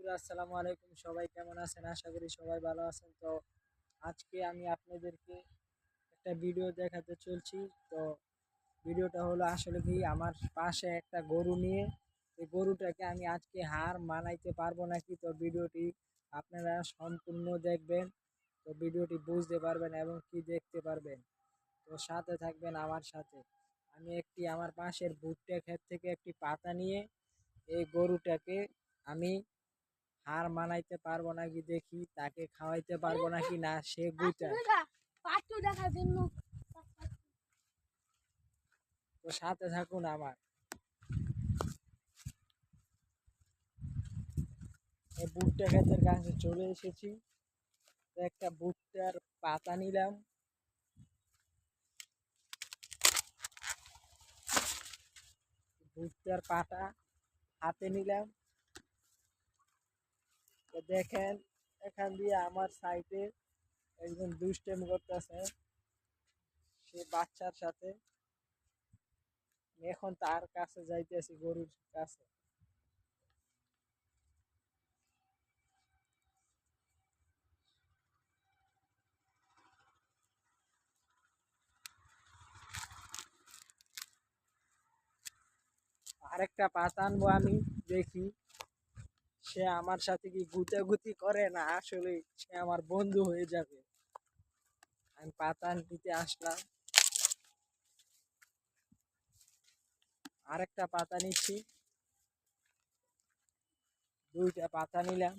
বন্ধুরা আসসালামু আলাইকুম। সবাই কেমন আছেন? আশা করি সবাই ভালো আছেন। তো আজকে আমি আপনাদেরকে একটা ভিডিও দেখাতে চলছি। তো ভিডিওটা হলো আসলে কি, আমার পাশে একটা গরু নিয়ে, এই গরুটাকে আমি আজকে হার মানাইতে পারবো নাকি। তো ভিডিওটি আপনারা সম্পূর্ণ দেখবেন, তো ভিডিওটি বুঝতে পারবেন এবং কি দেখতে পারবেন। তো সাথে থাকবেন আমার সাথে। আমি আমার পাশের ভুট্টা ক্ষেত থেকে একটি পাতা নিয়ে এই গরুটাকে আমি হার মানাইতে পারবো নাকি দেখি, তাকে খাওয়াইতে পারবো নাকি না সে গুইটা। তো সাথে থাকুন আমার। এই ভুট্টা ক্ষেতের কাছে চলে এসেছি। তো একটা ভুট্টার পাতা নিলাম, ভুট্টার পাতা হাতে নিলাম। তো দেখেন, এখান দিয়ে আমার সাইডে একজন দুষ্টামি করতেছে সে বাচ্চার সাথে। এখন তার কাছে যাইতেছি, গরুর কাছে। আরেকটা পাতা আনবো আমি, দেখি সে আমার সাথে কি গুতাগুতি করে না আসলে সে আমার বন্ধু হয়ে যাবে। আমি পাতা নিতে আসলাম, আরেকটা পাতা নিচ্ছি, দুইটা পাতা নিলাম।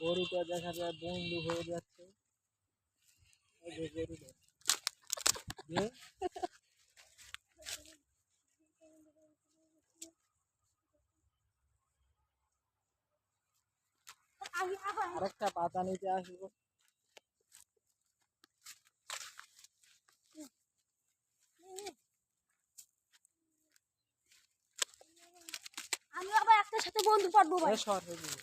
গরুটা দেখা যায় বন্ধু হয়ে যাচ্ছে। এই যে গরুটা যে আরেকটা পাতা নিতে আসবো। আমি আবার একটার সাথে বন্ধু পারবো ভাই। সর হয়ে যাবে।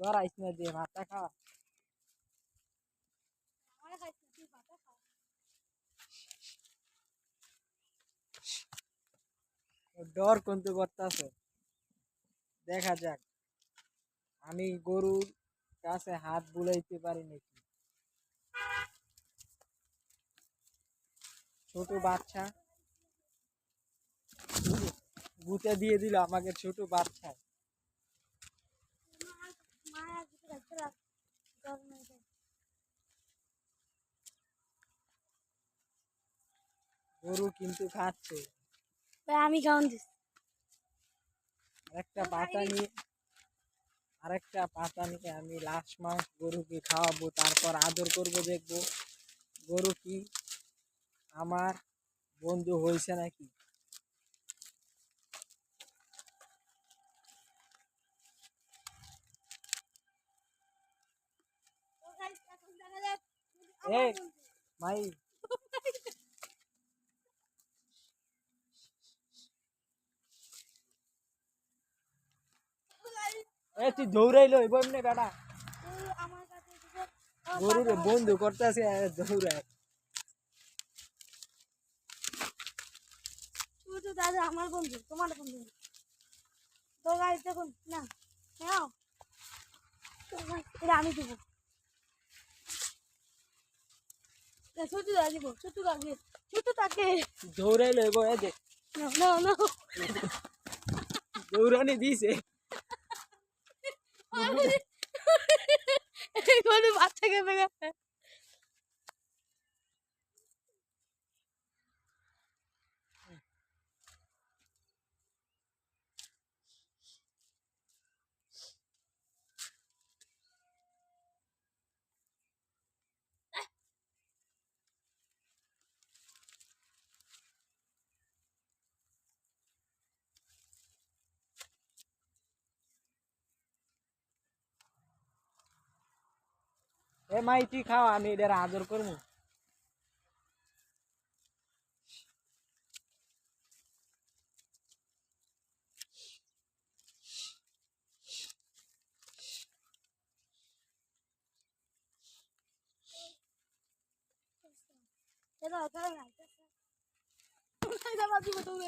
ধরাইস না, দিয়ে ভাতটা খা। আমার খাইতে তুই পাতা খা। ডর কিন্তু করতেছে, দেখা যাক আমি গরুর কাছে হাত বুলাইতে পারি নাকি। ছোট বাচ্চা গুতে দিয়ে দিল আমাকে, ছোট বাচ্চা। মা একটু রাখতে রাখ। গরু কিন্তু খাচ্ছে। ভাই আমি খাওয়ান দিস। আরেকটা পাতা নিয়ে আমি লাস্ট মাস গরুকে খাওয়াবো, তারপর আদর করব, দেখবো গরু কি আমার বন্ধু হয়েছে নাকি। এ মাই, এ তুই দৌড়াইলো এমনি বেটা, আমার কাছে গরুরে বন্ধু করতেছে দৌড়ায়। ছোট দাদা আমার বন্ধু, তোমার বন্ধু। তো গাইস দেখুন না, নাও এটা আমি দিব। ছোট দাদা দিব, ছোট দাদা, ছোট তাকে দৌড়াইলো এ যে না না দৌড়ানি দিছে। কোনো বাচ্চাকে বেগাচ্ছে। এ মাই তুই খাও আমি এটার আদর করবো। এটা খেলে না, এটা বাজি বদল